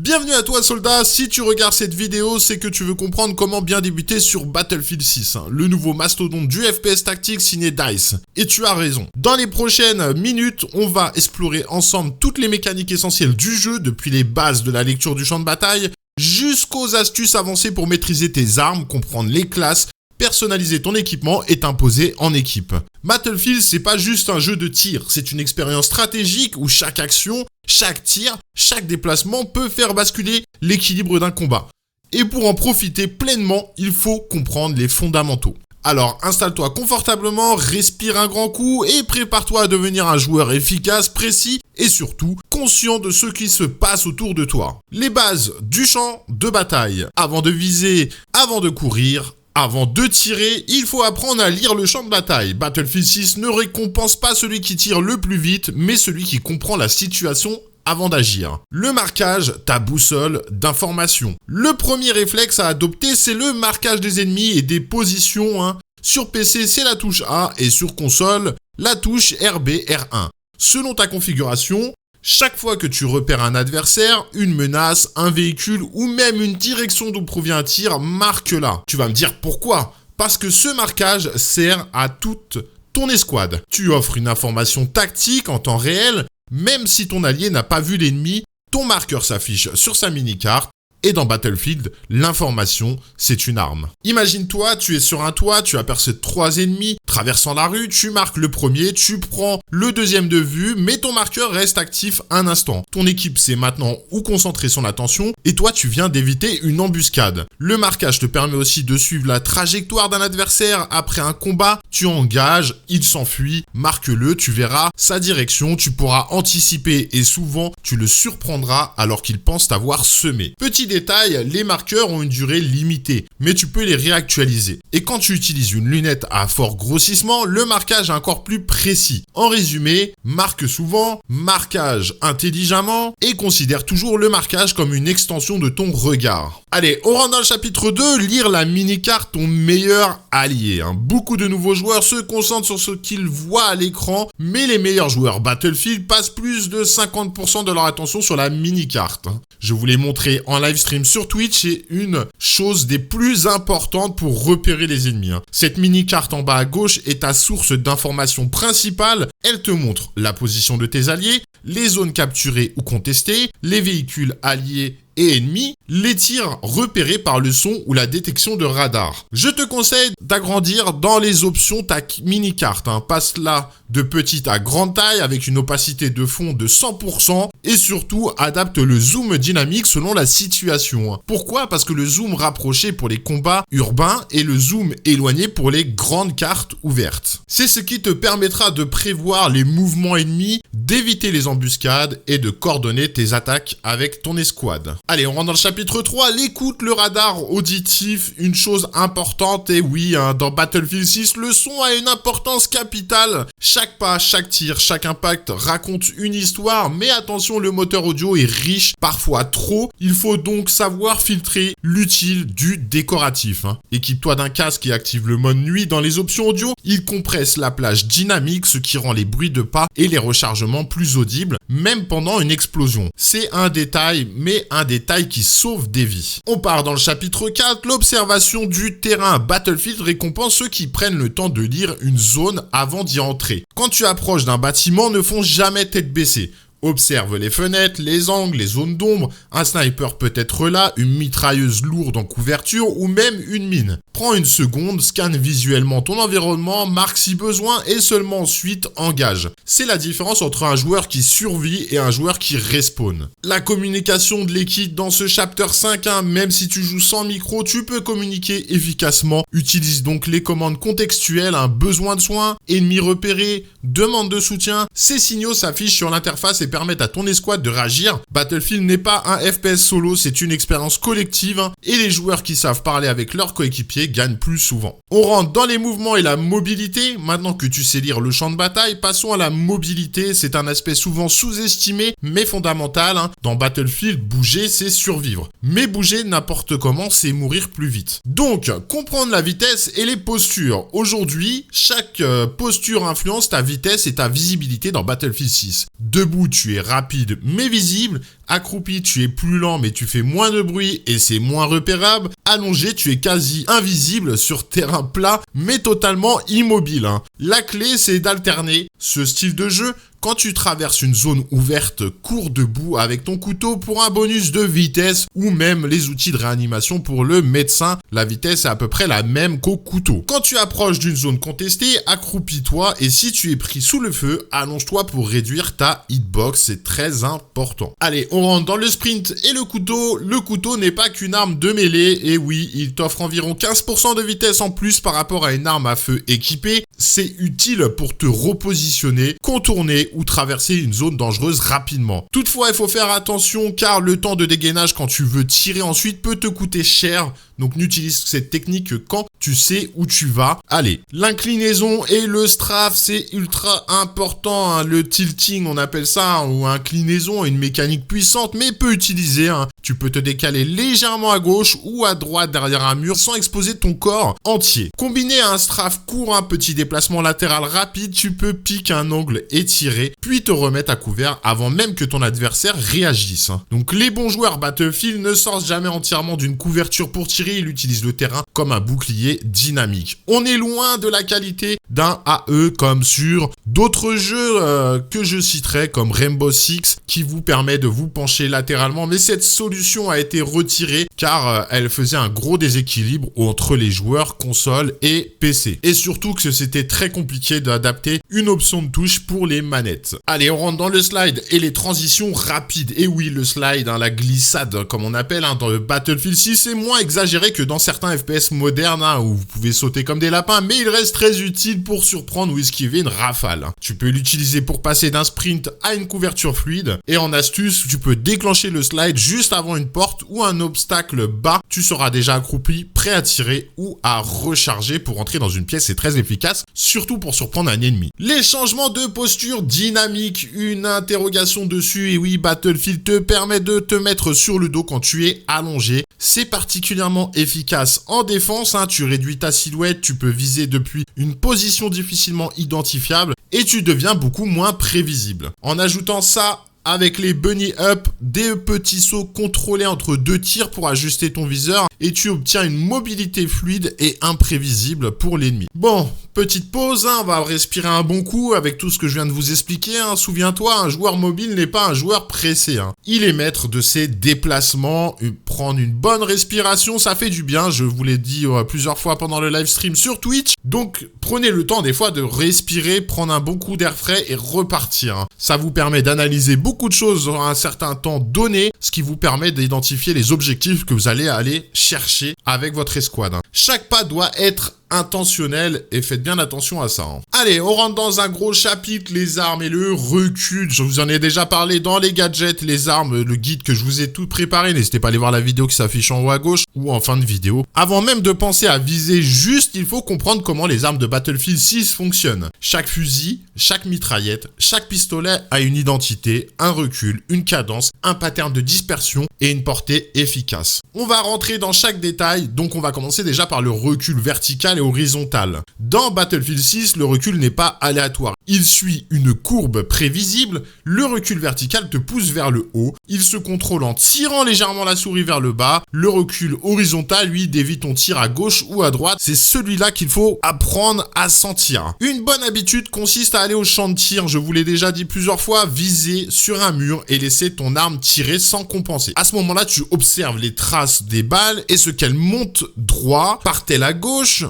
Bienvenue à toi soldat, si tu regardes cette vidéo, c'est que tu veux comprendre comment bien débuter sur Battlefield 6, le nouveau mastodonte du FPS tactique signé DICE. Et tu as raison. Dans les prochaines minutes, on va explorer ensemble toutes les mécaniques essentielles du jeu, depuis les bases de la lecture du champ de bataille, jusqu'aux astuces avancées pour maîtriser tes armes, comprendre les classes, personnaliser ton équipement et t'imposer en équipe. Battlefield, c'est pas juste un jeu de tir, c'est une expérience stratégique où chaque action, chaque tir, chaque déplacement peut faire basculer l'équilibre d'un combat. Et pour en profiter pleinement, il faut comprendre les fondamentaux. Alors installe-toi confortablement, respire un grand coup et prépare-toi à devenir un joueur efficace, précis et surtout conscient de ce qui se passe autour de toi. Les bases du champ de bataille. Avant de viser, avant de courir, avant de tirer, il faut apprendre à lire le champ de bataille. Battlefield 6 ne récompense pas celui qui tire le plus vite, mais celui qui comprend la situation avant d'agir. Le marquage, ta boussole d'information. Le premier réflexe à adopter, c'est le marquage des ennemis et des positions. Sur PC, c'est la touche A et sur console, la touche RB, R1. Selon ta configuration, chaque fois que tu repères un adversaire, une menace, un véhicule ou même une direction d'où provient un tir, marque-la. Tu vas me dire pourquoi ? Parce que ce marquage sert à toute ton escouade. Tu offres une information tactique en temps réel, même si ton allié n'a pas vu l'ennemi, ton marqueur s'affiche sur sa mini-carte. Et dans Battlefield, l'information, c'est une arme. Imagine-toi, tu es sur un toit, tu aperçois 3 ennemis traversant la rue, tu marques le premier, tu prends le deuxième de vue, mais ton marqueur reste actif un instant. Ton équipe sait maintenant où concentrer son attention et toi, tu viens d'éviter une embuscade. Le marquage te permet aussi de suivre la trajectoire d'un adversaire après un combat. Tu engages, il s'enfuit, marque-le, tu verras sa direction, tu pourras anticiper et souvent, tu le surprendras alors qu'il pense t'avoir semé. Petit détail, les marqueurs ont une durée limitée, mais tu peux les réactualiser. Et quand tu utilises une lunette à fort grossissement, le marquage est encore plus précis. En résumé, marque souvent, marquage intelligemment et considère toujours le marquage comme une extension de ton regard. Allez, on rentre dans le chapitre 2, lire la mini-carte, ton meilleur allié. Beaucoup de nouveaux joueurs se concentrent sur ce qu'ils voient à l'écran, mais les meilleurs joueurs Battlefield passent plus de 50% de leur attention sur la mini-carte. Je vous l'ai montré en live stream sur Twitch, c'est une chose des plus importantes pour repérer les ennemis. Cette mini-carte en bas à gauche est ta source d'information principale. Elle te montre la position de tes alliés, les zones capturées ou contestées, les véhicules alliés et ennemis, les tirs repérés par le son ou la détection de radar. Je te conseille d'agrandir dans les options ta mini-carte. Passe-la de petite à grande taille avec une opacité de fond de 100% et surtout adapte le zoom dynamique selon la situation. Pourquoi ? Parce que le zoom rapproché pour les combats urbains et le zoom éloigné pour les grandes cartes ouvertes. C'est ce qui te permettra de prévoir les mouvements ennemis, d'éviter les embuscades et de coordonner tes attaques avec ton escouade. Allez, on rentre dans le chapitre 3, l'écoute, le radar auditif, une chose importante, et oui, dans Battlefield 6, le son a une importance capitale. Chaque pas, chaque tir, chaque impact raconte une histoire, mais attention, le moteur audio est riche, parfois trop, il faut donc savoir filtrer l'utile du décoratif. Équipe-toi d'un casque et active le mode nuit dans les options audio, il compresse la plage dynamique, ce qui rend les bruits de pas et les rechargements plus audibles, même pendant une explosion. C'est un détail, mais un détail qui sauve des vies. On part dans le chapitre 4, l'observation du terrain. Battlefield récompense ceux qui prennent le temps de lire une zone avant d'y entrer. Quand tu approches d'un bâtiment, ne fonce jamais tête baissée. Observe les fenêtres, les angles, les zones d'ombre. Un sniper peut être là, une mitrailleuse lourde en couverture ou même une mine. Prends une seconde, scanne visuellement ton environnement, marque si besoin et seulement ensuite engage. C'est la différence entre un joueur qui survit et un joueur qui respawn. La communication de l'équipe dans ce chapter 5, même si tu joues sans micro, tu peux communiquer efficacement. Utilise donc les commandes contextuelles, un besoin de soin, ennemi repéré, demande de soutien. Ces signaux s'affichent sur l'interface et permettent à ton escouade de réagir. Battlefield n'est pas un FPS solo, c'est une expérience collective et les joueurs qui savent parler avec leurs coéquipiers gagnent plus souvent. On rentre dans les mouvements et la mobilité. Maintenant que tu sais lire le champ de bataille, passons à la mobilité. C'est un aspect souvent sous-estimé mais fondamental. Dans Battlefield, bouger, c'est survivre. Mais bouger n'importe comment, c'est mourir plus vite. Donc, comprendre la vitesse et les postures. Aujourd'hui, chaque posture influence ta vitesse et ta visibilité dans Battlefield 6. Debout, tu tu es rapide mais visible. Accroupi, tu es plus lent mais tu fais moins de bruit et c'est moins repérable. Allongé, tu es quasi invisible sur terrain plat mais totalement immobile. La clé, c'est d'alterner ce style de jeu. Quand tu traverses une zone ouverte, cours debout avec ton couteau pour un bonus de vitesse ou même les outils de réanimation pour le médecin. La vitesse est à peu près la même qu'au couteau. Quand tu approches d'une zone contestée, accroupis-toi et si tu es pris sous le feu, allonge-toi pour réduire ta hitbox. C'est très important. Allez, on rentre dans le sprint et le couteau. Le couteau n'est pas qu'une arme de mêlée et oui, il t'offre environ 15% de vitesse en plus par rapport à une arme à feu équipée. C'est utile pour te repositionner, contourner ou traverser une zone dangereuse rapidement. Toutefois, il faut faire attention car le temps de dégainage quand tu veux tirer ensuite peut te coûter cher. Donc n'utilise cette technique que quand tu sais où tu vas. Allez, l'inclinaison et le strafe, c'est ultra important. Le tilting, on appelle ça, ou inclinaison, une mécanique puissante mais peu utilisée. Tu peux te décaler légèrement à gauche ou à droite derrière un mur sans exposer ton corps entier. Combiné à un strafe court, un petit déplacement latéral rapide, tu peux piquer un angle étiré, puis te remettre à couvert avant même que ton adversaire réagisse. Donc les bons joueurs Battlefield ne sortent jamais entièrement d'une couverture pour tirer, ils utilisent le terrain comme un bouclier dynamique. On est loin de la qualité d'un AE comme sur d'autres jeux que je citerai comme Rainbow Six qui vous permet de vous pencher latéralement, mais cette solution a été retirée car elle faisait un gros déséquilibre entre les joueurs console et PC. Et surtout que c'était très compliqué d'adapter une option de touche pour les manettes. Allez, on rentre dans le slide et les transitions rapides. Et oui, le slide, la glissade comme on appelle dans le Battlefield 6, c'est moins exagéré que dans certains FPS modernes où vous pouvez sauter comme des lapins, mais il reste très utile pour surprendre ou esquiver une rafale. Tu peux l'utiliser pour passer d'un sprint à une couverture fluide. Et en astuce, tu peux déclencher le slide juste avant une porte ou un obstacle bas. Tu seras déjà accroupi, prêt à tirer ou à recharger pour entrer dans une pièce. C'est très efficace, surtout pour surprendre un ennemi. Les changements de posture dynamique, une interrogation dessus. Et oui, Battlefield te permet de te mettre sur le dos quand tu es allongé. C'est particulièrement efficace en défense. Tu réduis ta silhouette, tu peux viser depuis une position difficilement identifiable et tu deviens beaucoup moins prévisible. En ajoutant ça avec les bunny up, des petits sauts contrôlés entre deux tirs pour ajuster ton viseur et tu obtiens une mobilité fluide et imprévisible pour l'ennemi. Bon, petite pause, on va respirer un bon coup avec tout ce que je viens de vous expliquer. Souviens-toi, un joueur mobile n'est pas un joueur pressé. Il est maître de ses déplacements, prendre une bonne respiration, ça fait du bien, je vous l'ai dit plusieurs fois pendant le live stream sur Twitch. Donc prenez le temps des fois de respirer, prendre un bon coup d'air frais et repartir. Ça vous permet d'analyser beaucoup de choses en un certain temps donné, ce qui vous permet d'identifier les objectifs que vous allez aller chercher avec votre escouade. Chaque pas doit être intentionnel et faites bien attention à ça. Allez, on rentre dans un gros chapitre, les armes et le recul. Je vous en ai déjà parlé dans les gadgets, les armes, le guide que je vous ai tout préparé. N'hésitez pas à aller voir la vidéo qui s'affiche en haut à gauche ou en fin de vidéo. Avant même de penser à viser juste, il faut comprendre comment les armes de Battlefield 6 fonctionnent. Chaque fusil, chaque mitraillette, chaque pistolet a une identité, un recul, une cadence, un pattern de dispersion et une portée efficace. On va rentrer dans chaque détail, donc on va commencer déjà par le recul vertical et horizontal. Dans Battlefield 6, le recul n'est pas aléatoire. Il suit une courbe prévisible, le recul vertical te pousse vers le haut, il se contrôle en tirant légèrement la souris vers le bas, le recul horizontal, lui, dévie ton tir à gauche ou à droite, c'est celui-là qu'il faut apprendre à sentir. Une bonne habitude consiste à aller au champ de tir, je vous l'ai déjà dit plusieurs fois, viser sur un mur et laisser ton arme tirer sans compenser. À ce moment-là, tu observes les traces des balles et ce qu'elles montent droit, part-elle à gauche,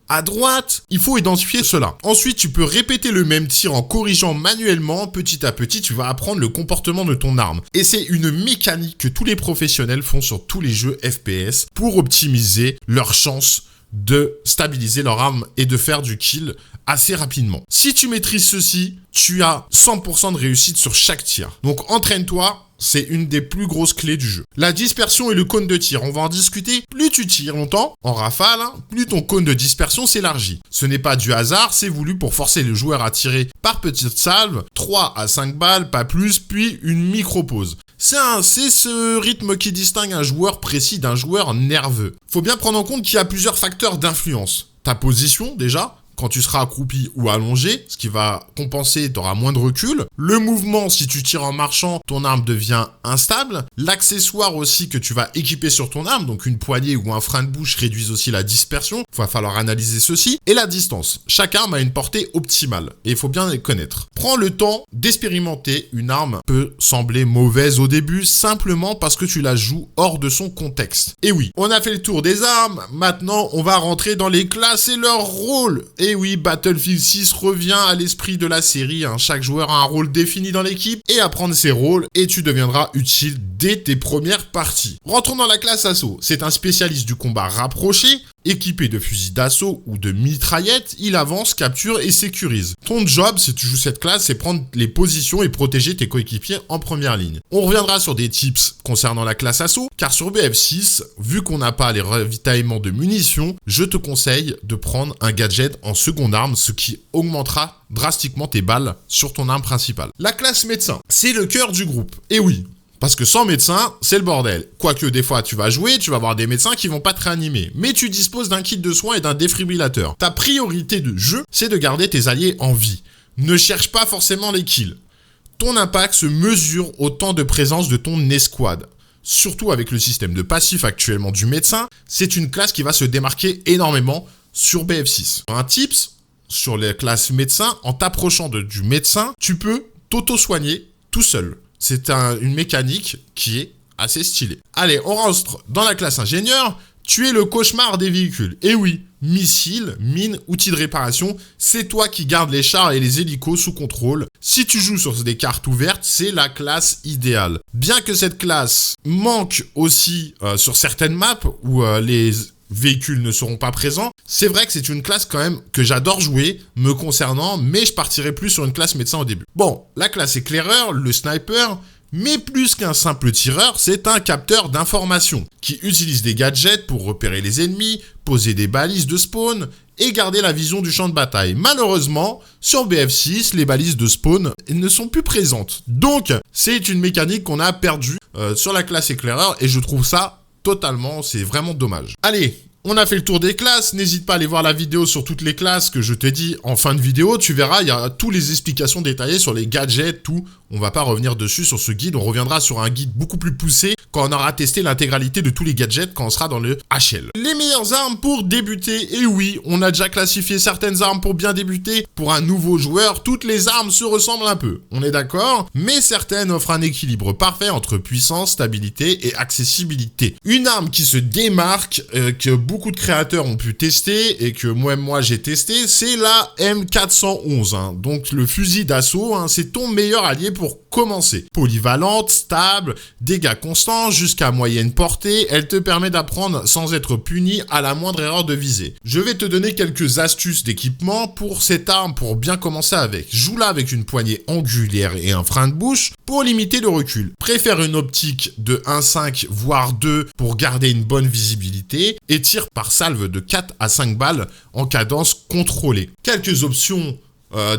à droite, il faut identifier cela. Ensuite, tu peux répéter le même tir en corrigeant manuellement. Petit à petit, tu vas apprendre le comportement de ton arme. Et c'est une mécanique que tous les professionnels font sur tous les jeux FPS pour optimiser leurs chances de stabiliser leur arme et de faire du kill assez rapidement. Si tu maîtrises ceci, tu as 100% de réussite sur chaque tir. Donc entraîne-toi. C'est une des plus grosses clés du jeu. La dispersion et le cône de tir, on va en discuter. Plus tu tires longtemps, en rafale, plus ton cône de dispersion s'élargit. Ce n'est pas du hasard, c'est voulu pour forcer le joueur à tirer par petites salves, 3 à 5 balles, pas plus, puis une micro-pause. C'est ce rythme qui distingue un joueur précis d'un joueur nerveux. Faut bien prendre en compte qu'il y a plusieurs facteurs d'influence. Ta position, déjà, quand tu seras accroupi ou allongé, ce qui va compenser, tu auras moins de recul. Le mouvement, si tu tires en marchant, ton arme devient instable. L'accessoire aussi que tu vas équiper sur ton arme, donc une poignée ou un frein de bouche réduisent aussi la dispersion. Il va falloir analyser ceci. Et la distance. Chaque arme a une portée optimale et il faut bien les connaître. Prends le temps d'expérimenter. Une arme peut sembler mauvaise au début simplement parce que tu la joues hors de son contexte. Et oui, on a fait le tour des armes. Maintenant, on va rentrer dans les classes et leurs rôles. Et oui, Battlefield 6 revient à l'esprit de la série. Chaque joueur a un rôle défini dans l'équipe et apprendre ses rôles et tu deviendras utile dès tes premières parties. Rentrons dans la classe assaut. C'est un spécialiste du combat rapproché. Équipé de fusils d'assaut ou de mitraillettes, il avance, capture et sécurise. Ton job, si tu joues cette classe, c'est prendre les positions et protéger tes coéquipiers en première ligne. On reviendra sur des tips concernant la classe assaut, car sur BF6, vu qu'on n'a pas les ravitaillements de munitions, je te conseille de prendre un gadget en seconde arme, ce qui augmentera drastiquement tes balles sur ton arme principale. La classe médecin, c'est le cœur du groupe. Et oui, parce que sans médecin, c'est le bordel. Quoique des fois tu vas jouer, tu vas avoir des médecins qui vont pas te réanimer. Mais tu disposes d'un kit de soins et d'un défibrillateur. Ta priorité de jeu, c'est de garder tes alliés en vie. Ne cherche pas forcément les kills. Ton impact se mesure au temps de présence de ton escouade. Surtout avec le système de passif actuellement du médecin, c'est une classe qui va se démarquer énormément sur BF6. Un tips sur les classes médecins, en t'approchant du médecin, tu peux t'auto-soigner tout seul. C'est une mécanique qui est assez stylée. Allez, on rentre dans la classe ingénieur. Tu es le cauchemar des véhicules. Et oui, missiles, mines, outils de réparation, c'est toi qui gardes les chars et les hélicos sous contrôle. Si tu joues sur des cartes ouvertes, c'est la classe idéale. Bien que cette classe manque aussi sur certaines maps où les véhicules ne seront pas présents, c'est vrai que c'est une classe quand même que j'adore jouer me concernant, mais je partirai plus sur une classe médecin au début. Bon, la classe éclaireur, le sniper, mais plus qu'un simple tireur, c'est un capteur d'informations qui utilise des gadgets pour repérer les ennemis, poser des balises de spawn et garder la vision du champ de bataille. Malheureusement, sur BF6, les balises de spawn ne sont plus présentes. Donc, c'est une mécanique qu'on a perdue sur la classe éclaireur et je trouve ça totalement, c'est vraiment dommage. Allez, on a fait le tour des classes. N'hésite pas à aller voir la vidéo sur toutes les classes que je t'ai dit en fin de vidéo. Tu verras, il y a toutes les explications détaillées sur les gadgets, tout. On va pas revenir dessus sur ce guide. On reviendra sur un guide beaucoup plus poussé quand on aura testé l'intégralité de tous les gadgets quand on sera dans le HL. Les meilleures armes pour débuter. Et oui, on a déjà classifié certaines armes pour bien débuter. Pour un nouveau joueur, toutes les armes se ressemblent un peu. On est d'accord? Mais certaines offrent un équilibre parfait entre puissance, stabilité et accessibilité. Une arme qui se démarque, que beaucoup de créateurs ont pu tester et que moi j'ai testé, c'est la M411. Donc le fusil d'assaut, c'est ton meilleur allié pour commencer. Polyvalente, stable, dégâts constants jusqu'à moyenne portée, elle te permet d'apprendre sans être puni à la moindre erreur de visée. Je vais te donner quelques astuces d'équipement pour cette arme pour bien commencer avec. Joue-la avec une poignée angulaire et un frein de bouche pour limiter le recul. Préfère une optique de 1.5 voire 2 pour garder une bonne visibilité et tire par salve de 4 à 5 balles en cadence contrôlée. Quelques options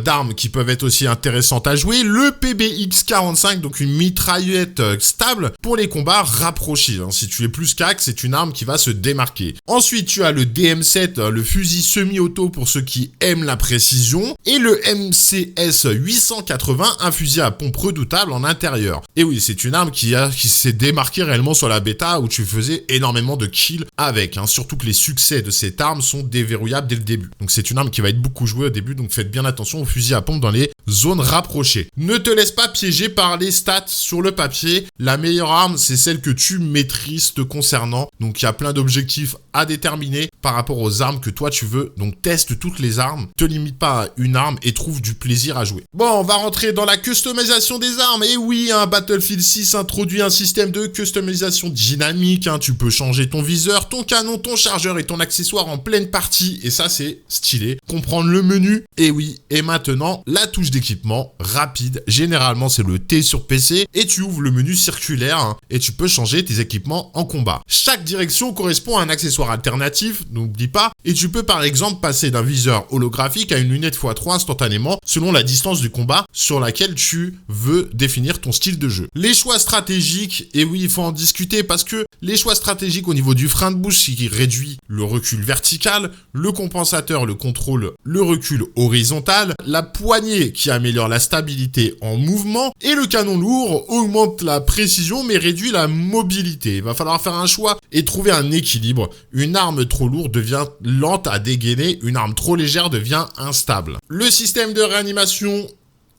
d'armes qui peuvent être aussi intéressantes à jouer, le PBX-45, donc une mitraillette stable pour les combats rapprochés. Si tu es plus qu'AC, c'est une arme qui va se démarquer. Ensuite, tu as le DM7, le fusil semi-auto pour ceux qui aiment la précision, et le MCS-880, un fusil à pompe redoutable en intérieur. Et oui, c'est une arme qui s'est démarquée réellement sur la bêta où tu faisais énormément de kills avec, surtout que les succès de cette arme sont déverrouillables dès le début. Donc c'est une arme qui va être beaucoup jouée au début, donc faites bien attention au fusil à pompe dans les zones rapprochées. Ne te laisse pas piéger par les stats sur le papier. La meilleure arme, c'est celle que tu maîtrises te concernant. Donc, il y a plein d'objectifs à déterminer par rapport aux armes que toi tu veux. Donc, teste toutes les armes. Te limite pas à une arme et trouve du plaisir à jouer. Bon, on va rentrer dans la customisation des armes. Et oui, Battlefield 6 introduit un système de customisation dynamique. Tu peux changer ton viseur, ton canon, ton chargeur et ton accessoire en pleine partie. Et ça, c'est stylé. Comprendre le menu. Et oui, Et maintenant, la touche d'équipement rapide, généralement c'est le T sur PC, et tu ouvres le menu circulaire hein, et tu peux changer tes équipements en combat. Chaque direction correspond à un accessoire alternatif, n'oublie pas, et tu peux par exemple passer d'un viseur holographique à une lunette x3 instantanément selon la distance du combat sur laquelle tu veux définir ton style de jeu. Les choix stratégiques, et oui, il faut en discuter parce que les choix stratégiques au niveau du frein de bouche qui réduit le recul vertical, le compensateur, le contrôle, le recul horizontal, la poignée qui améliore la stabilité en mouvement et le canon lourd augmente la précision mais réduit la mobilité. Il va falloir faire un choix et trouver un équilibre. Une arme trop lourde devient lente à dégainer, une arme trop légère devient instable. Le système de réanimation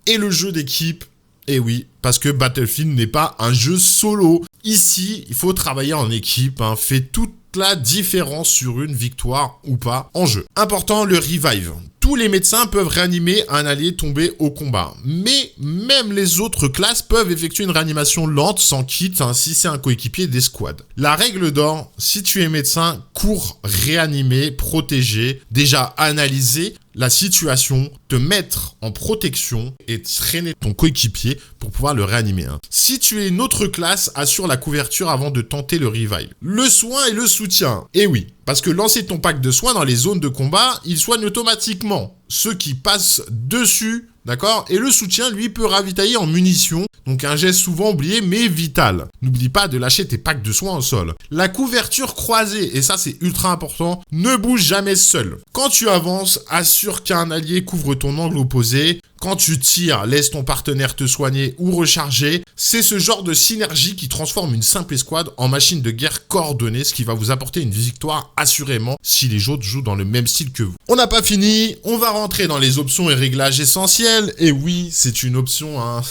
et le jeu d'équipe, et oui, parce que Battlefield n'est pas un jeu solo. Ici, il faut travailler en équipe, hein, fait toute la différence sur une victoire ou pas en jeu. Important, le revive. Tous les médecins peuvent réanimer un allié tombé au combat, mais même les autres classes peuvent effectuer une réanimation lente sans kit hein, si c'est un coéquipier des squads. La règle d'or, si tu es médecin, cours réanimer, protéger, déjà analyser la situation, te mettre en protection et traîner ton coéquipier pour pouvoir le réanimer. Hein. Si tu es une autre classe, assure la couverture avant de tenter le revive. Le soin et le soutien. Et oui, parce que lancer ton pack de soins dans les zones de combat, il soigne automatiquement ceux qui passent dessus, d'accord? Et le soutien, lui, peut ravitailler en munitions, donc un geste souvent oublié, mais vital. N'oublie pas de lâcher tes packs de soins au sol. La couverture croisée, et ça c'est ultra important, ne bouge jamais seul. Quand tu avances, assure qu'un allié couvre ton angle opposé. Quand tu tires, laisse ton partenaire te soigner ou recharger. C'est ce genre de synergie qui transforme une simple escouade en machine de guerre coordonnée, ce qui va vous apporter une victoire assurément si les autres jouent dans le même style que vous. On n'a pas fini, on va rentrer dans les options et réglages essentiels. Et oui, c'est une option, hein.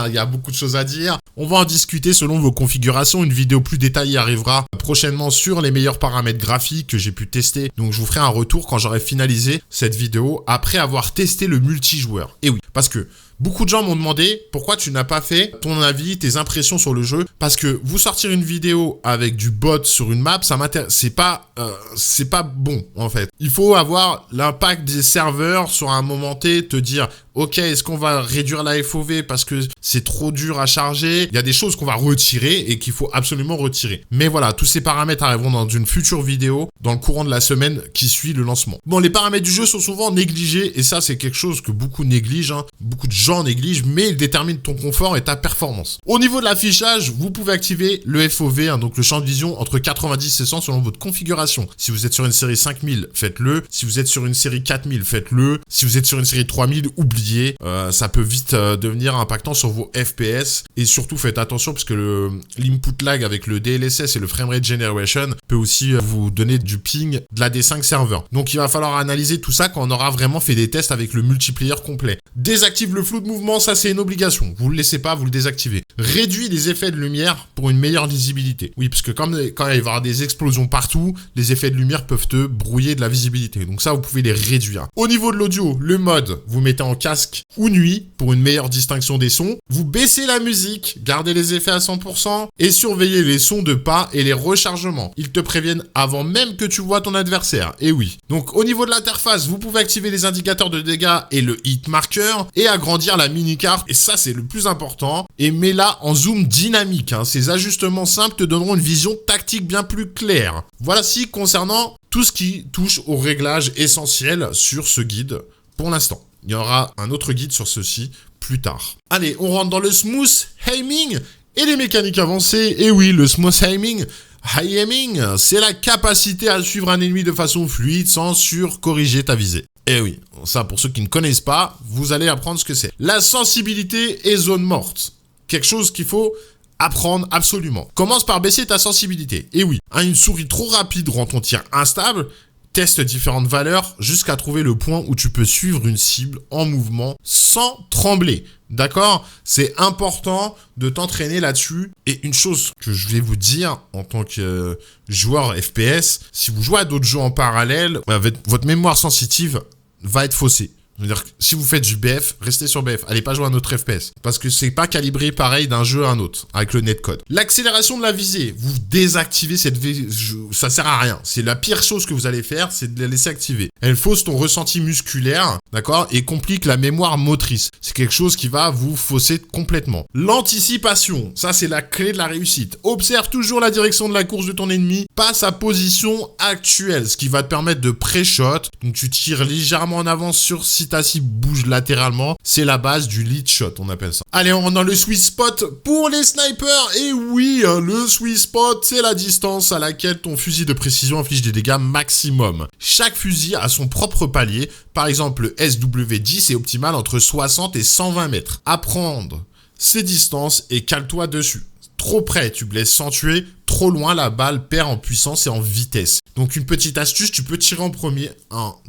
Il y a beaucoup de choses à dire. On va en discuter selon vos configurations. Une vidéo plus détaillée arrivera prochainement sur les meilleurs paramètres graphiques que j'ai pu tester. Donc je vous ferai un retour quand j'aurai finalisé cette vidéo après avoir testé le multijoueur. Et oui, parce que beaucoup de gens m'ont demandé pourquoi tu n'as pas fait ton avis, tes impressions sur le jeu. Parce que vous sortir une vidéo avec du bot sur une map, ça m'intéresse. C'est pas bon en fait. Il faut avoir l'impact des serveurs sur un moment T, te dire ok, est-ce qu'on va réduire la FOV parce que c'est trop dur à charger? Il y a des choses qu'on va retirer et qu'il faut absolument retirer. Mais voilà, tous ces paramètres arriveront dans une future vidéo dans le courant de la semaine qui suit le lancement. Bon, les paramètres du jeu sont souvent négligés et ça, c'est quelque chose que beaucoup négligent, hein. Beaucoup de gens négligent, mais ils déterminent ton confort et ta performance. Au niveau de l'affichage, vous pouvez activer le FOV, hein, donc le champ de vision entre 90 et 100 selon votre configuration. Si vous êtes sur une série 5000, faites-le. Si vous êtes sur une série 4000, faites-le. Si vous êtes sur une série 3000, oubliez. Ça peut vite devenir impactant sur vos FPS et surtout faites attention parce que l'input lag avec le DLSS et le framerate generation peut aussi vous donner du ping de la D5 serveur. Donc il va falloir analyser tout ça quand on aura vraiment fait des tests avec le multiplayer complet. Désactive le flou de mouvement, ça c'est une obligation. Vous le laissez pas, vous le désactivez. Réduit les effets de lumière pour une meilleure lisibilité. Oui, parce que quand il va y avoir des explosions partout, les effets de lumière peuvent te brouiller de la visibilité. Donc ça, vous pouvez les réduire. Au niveau de l'audio, le mode, vous mettez en casque ou nuit pour une meilleure distinction des sons. Vous baissez la musique, gardez les effets à 100% et surveillez les sons de pas et les rechargements. Ils te préviennent avant même que tu vois ton adversaire. Et oui. Donc au niveau de l'interface, vous pouvez activer les indicateurs de dégâts et le hit marker et agrandir la mini-carte. Et ça, c'est le plus important. Et mets-la en zoom dynamique. Hein. Ces ajustements simples te donneront une vision tactique bien plus claire. Voici concernant tout ce qui touche aux réglages essentiels sur ce guide pour l'instant. Il y aura un autre guide sur ceci plus tard. Allez, on rentre dans le smooth aiming et les mécaniques avancées. Et oui, le smooth aiming, c'est la capacité à suivre un ennemi de façon fluide sans surcorriger ta visée. Et oui, ça pour ceux qui ne connaissent pas, vous allez apprendre ce que c'est. La sensibilité et zone morte. Quelque chose qu'il faut apprendre absolument. Commence par baisser ta sensibilité. Et oui, une souris trop rapide rend ton tir instable. Teste différentes valeurs jusqu'à trouver le point où tu peux suivre une cible en mouvement sans trembler. D'accord? C'est important de t'entraîner là-dessus. Et une chose que je vais vous dire en tant que joueur FPS, si vous jouez à d'autres jeux en parallèle, votre mémoire sensitive va être faussée. C'est-à-dire que si vous faites du BF, restez sur BF. Allez pas jouer à un autre FPS. Parce que c'est pas calibré pareil d'un jeu à un autre, avec le netcode. L'accélération de la visée. Vous désactivez cette visée. Ça sert à rien. C'est la pire chose que vous allez faire, c'est de la laisser activer. Elle fausse ton ressenti musculaire, d'accord, et complique la mémoire motrice. C'est quelque chose qui va vous fausser complètement. L'anticipation, ça c'est la clé de la réussite. Observe toujours la direction de la course de ton ennemi, pas sa position actuelle, ce qui va te permettre de pré-shot. Donc tu tires légèrement en avance sur si ta cible bouge latéralement. C'est la base du lead shot, on appelle ça. Allez, on rentre dans le sweet spot pour les snipers. Et oui, le sweet spot, c'est la distance à laquelle ton fusil de précision inflige des dégâts maximum. Chaque fusil a son propre palier. Par exemple, le SW10 est optimal entre 60 et 120 mètres. Apprendre ces distances et cale-toi dessus. Trop près, tu blesses sans tuer. Trop loin, la balle perd en puissance et en vitesse. Donc une petite astuce, tu peux tirer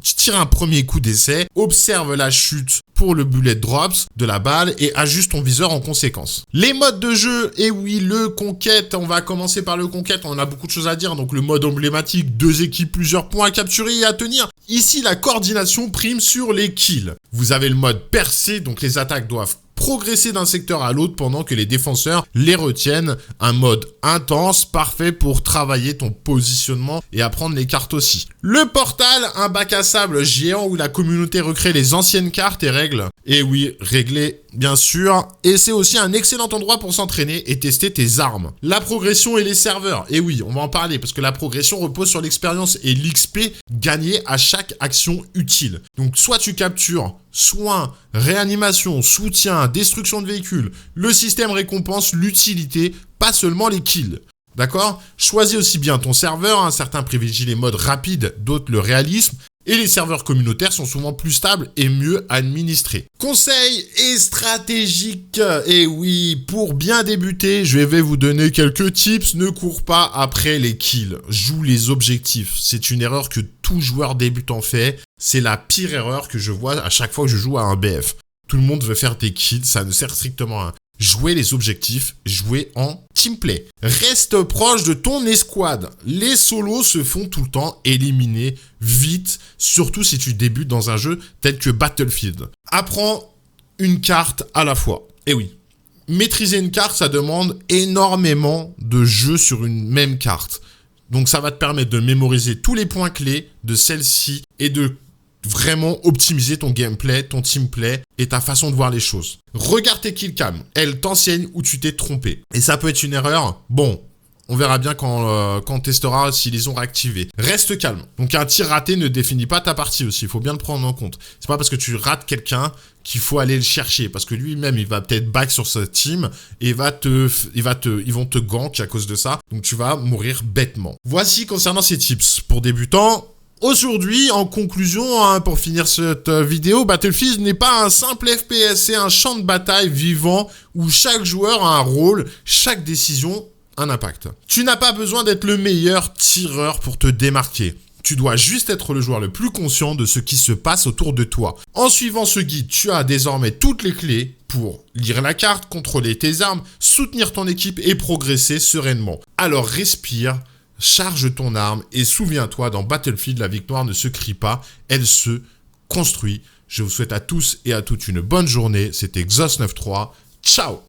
tu tires un premier coup d'essai, observe la chute pour le bullet drops de la balle et ajuste ton viseur en conséquence. Les modes de jeu, et oui, le conquête, on va commencer par le conquête, on a beaucoup de choses à dire, donc le mode emblématique, 2 équipes, plusieurs points à capturer et à tenir. Ici, la coordination prime sur les kills. Vous avez le mode percé, donc les attaques doivent progresser d'un secteur à l'autre pendant que les défenseurs les retiennent. Un mode intense, parfait pour travailler ton positionnement et apprendre les cartes aussi. Le portal, un bac à sable géant où la communauté recrée les anciennes cartes et règles. Et oui, régler bien sûr. Et c'est aussi un excellent endroit pour s'entraîner et tester tes armes. La progression et les serveurs. Et oui, on va en parler parce que la progression repose sur l'expérience et l'XP gagné à chaque action utile. Donc soit tu captures soins, réanimation, soutien, destruction de véhicules. Le système récompense l'utilité, pas seulement les kills. D'accord ? Choisis aussi bien ton serveur, certains privilégient les modes rapides, d'autres le réalisme, et les serveurs communautaires sont souvent plus stables et mieux administrés. Conseils et stratégiques. Et oui, pour bien débuter, je vais vous donner quelques tips. Ne cours pas après les kills. Joue les objectifs. C'est une erreur que tout joueur débutant fait. C'est la pire erreur que je vois à chaque fois que je joue à un BF. Tout le monde veut faire des kills, ça ne sert strictement à rien. Jouez les objectifs, jouez en teamplay. Reste proche de ton escouade. Les solos se font tout le temps éliminer vite, surtout si tu débutes dans un jeu tel que Battlefield. Apprends une carte à la fois. Et oui, maîtriser une carte, ça demande énormément de jeux sur une même carte. Donc ça va te permettre de mémoriser tous les points clés de celle-ci et de vraiment optimiser ton gameplay, ton teamplay et ta façon de voir les choses. Regarde tes killcams. Elles t'enseignent où tu t'es trompé. Et ça peut être une erreur. Bon, on verra bien quand on testera s'ils les ont réactivés. Reste calme. Donc un tir raté ne définit pas ta partie aussi. Il faut bien le prendre en compte. C'est pas parce que tu rates quelqu'un qu'il faut aller le chercher. Parce que lui-même, il va peut-être back sur sa team et ils vont te gank à cause de ça. Donc tu vas mourir bêtement. Voici concernant ces tips. Pour débutants, aujourd'hui, en conclusion, pour finir cette vidéo, Battlefield n'est pas un simple FPS, c'est un champ de bataille vivant où chaque joueur a un rôle, chaque décision un impact. Tu n'as pas besoin d'être le meilleur tireur pour te démarquer. Tu dois juste être le joueur le plus conscient de ce qui se passe autour de toi. En suivant ce guide, tu as désormais toutes les clés pour lire la carte, contrôler tes armes, soutenir ton équipe et progresser sereinement. Alors respire. Charge ton arme et souviens-toi, dans Battlefield, la victoire ne se crie pas, elle se construit. Je vous souhaite à tous et à toutes une bonne journée. C'était Xoss93. Ciao!